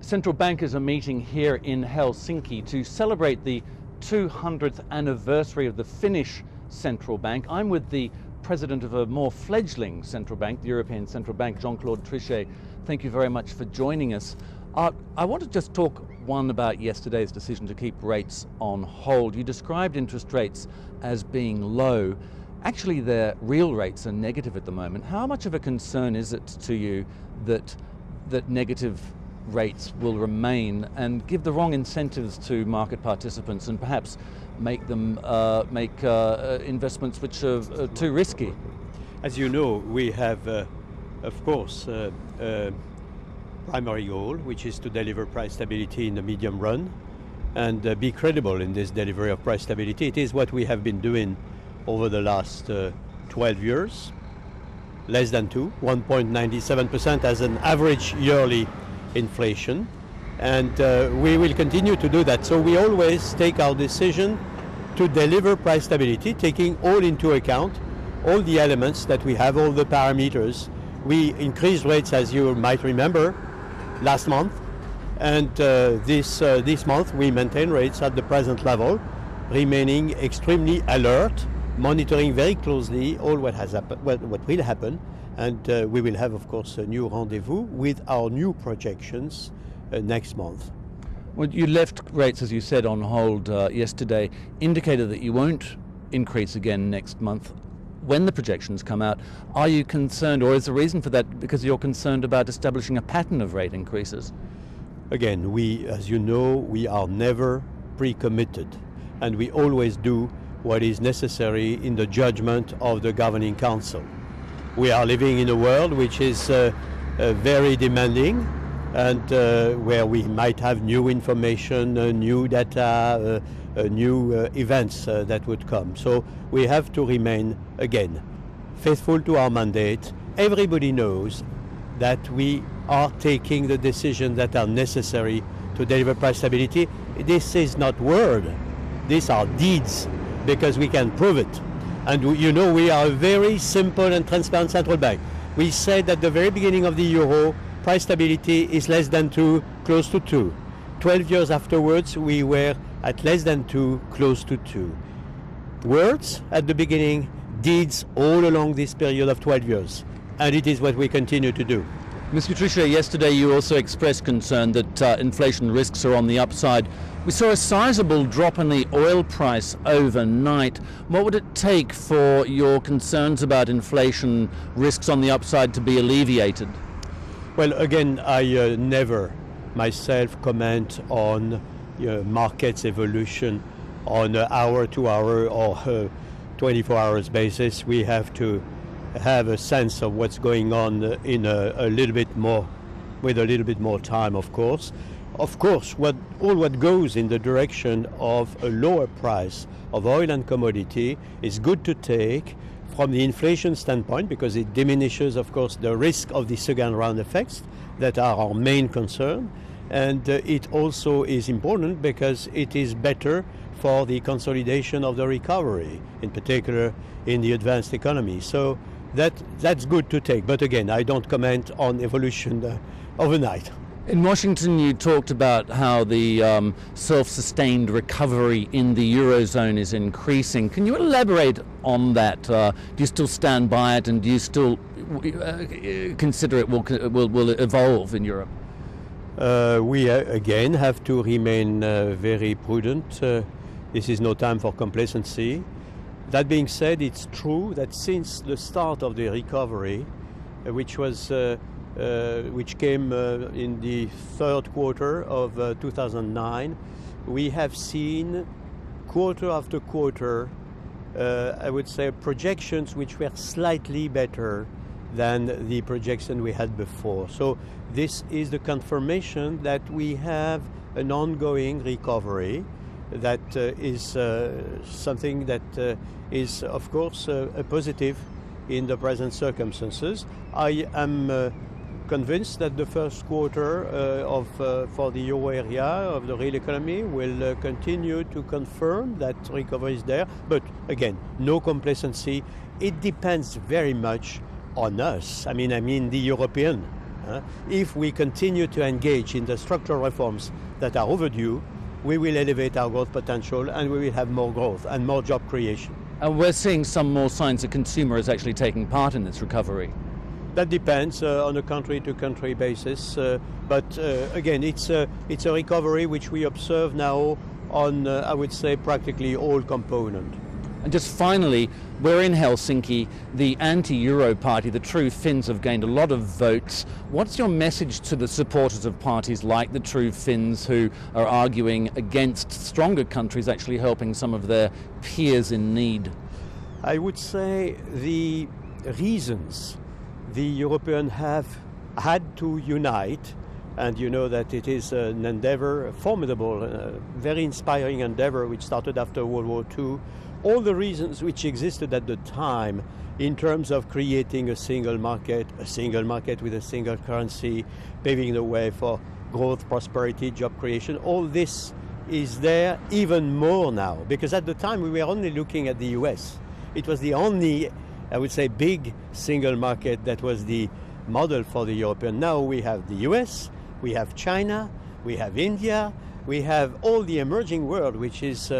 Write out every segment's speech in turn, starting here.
Central bankers are meeting here in Helsinki to celebrate the 200th anniversary of the Finnish central bank. I'm with the president of a more fledgling central bank, the European Central Bank, Jean-Claude Trichet. Thank you very much for joining us. I want to just talk about yesterday's decision to keep rates on hold. You described interest rates as being low. Actually, their real rates are negative at the moment. How much of a concern is it to you that negative rates will remain and give the wrong incentives to market participants and perhaps make them make investments which are too risky? As you know, we have, of course, a primary goal, which is to deliver price stability in the medium run and be credible in this delivery of price stability. It is what we have been doing over the last 12 years, less than 1.97% as an average yearly inflation, and we will continue to do that. So we always take our decision to deliver price stability, taking all into account, all the elements that we have, all the parameters. We increased rates, as you might remember, last month, and this month we maintain rates at the present level, remaining extremely alert, monitoring very closely all what has happened, what will happen, and we will have, of course, a new rendezvous with our new projections next month. Well, you left rates, as you said, on hold yesterday, indicated that you won't increase again next month. When the projections come out, are you concerned, or is the reason for that because you're concerned about establishing a pattern of rate increases? Again, we, as you know, we are never pre-committed, and we always do what is necessary in the judgment of the Governing Council. We are living in a world which is very demanding, and where we might have new information, new data, new events that would come. So we have to remain, again, faithful to our mandate. Everybody knows that we are taking the decisions that are necessary to deliver price stability. This is not word, these are deeds, because we can prove it. And you know, we are a very simple and transparent central bank. We said at the very beginning of the euro, price stability is less than 2, close to 2. 12 years afterwards, we were at less than 2, close to 2. Words at the beginning, deeds all along this period of 12 years. And it is what we continue to do. Mr. Trichet, yesterday you also expressed concern that inflation risks are on the upside. We saw a sizable drop in the oil price overnight. What would it take for your concerns about inflation risks on the upside to be alleviated? Well, again, I never myself comment on markets evolution on an hour-to-hour or 24 hours basis. We have to have a sense of what's going on in a little bit more, with a little bit more time, of course. Of course, all what goes in the direction of a lower price of oil and commodity is good to take from the inflation standpoint, because it diminishes, of course, the risk of the second round effects that are our main concern. And it also is important because it is better for the consolidation of the recovery, in particular in the advanced economy. So that's good to take. But again, I don't comment on evolution overnight. In Washington, you talked about how the self-sustained recovery in the Eurozone is increasing. Can you elaborate on that? Do you still stand by it, and do you still consider it will evolve in Europe? We again have to remain very prudent. This is no time for complacency. That being said, it's true that since the start of the recovery, which came in the third quarter of 2009, we have seen quarter after quarter, I would say, projections which were slightly better than the projection we had before. So this is the confirmation that we have an ongoing recovery that is something that is, of course, a positive in the present circumstances. I am convinced that the first quarter for the euro area of the real economy will continue to confirm that recovery is there. But again, no complacency. It depends very much on us. I mean the European If we continue to engage in the structural reforms that are overdue, we will elevate our growth potential and we will have more growth and more job creation. And we're seeing some more signs that consumer is actually taking part in this recovery. That depends on a country-to-country basis, but again, it's a recovery which we observe now on, I would say, practically all components. And just finally, we're in Helsinki. The anti-Euro party, the True Finns, have gained a lot of votes. What's your message to the supporters of parties like the True Finns who are arguing against stronger countries actually helping some of their peers in need? I would say the reasons the Europeans have had to unite, and you know that it is an endeavor, a formidable, very inspiring endeavor which started after World War II. All the reasons which existed at the time in terms of creating a single market with a single currency, paving the way for growth, prosperity, job creation, all this is there even more now, because at the time we were only looking at the US. It was the only, I would say, big single market that was the model for the European. Now we have the US, we have China, we have India, we have all the emerging world which is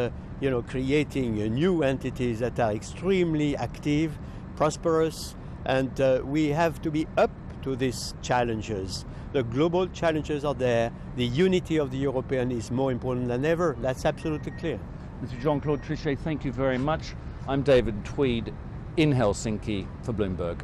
creating new entities that are extremely active, prosperous, and we have to be up to these challenges. The global challenges are there. The unity of the European is more important than ever. That's absolutely clear. Mr. Jean-Claude Trichet, thank you very much. I'm David Tweed in Helsinki for Bloomberg.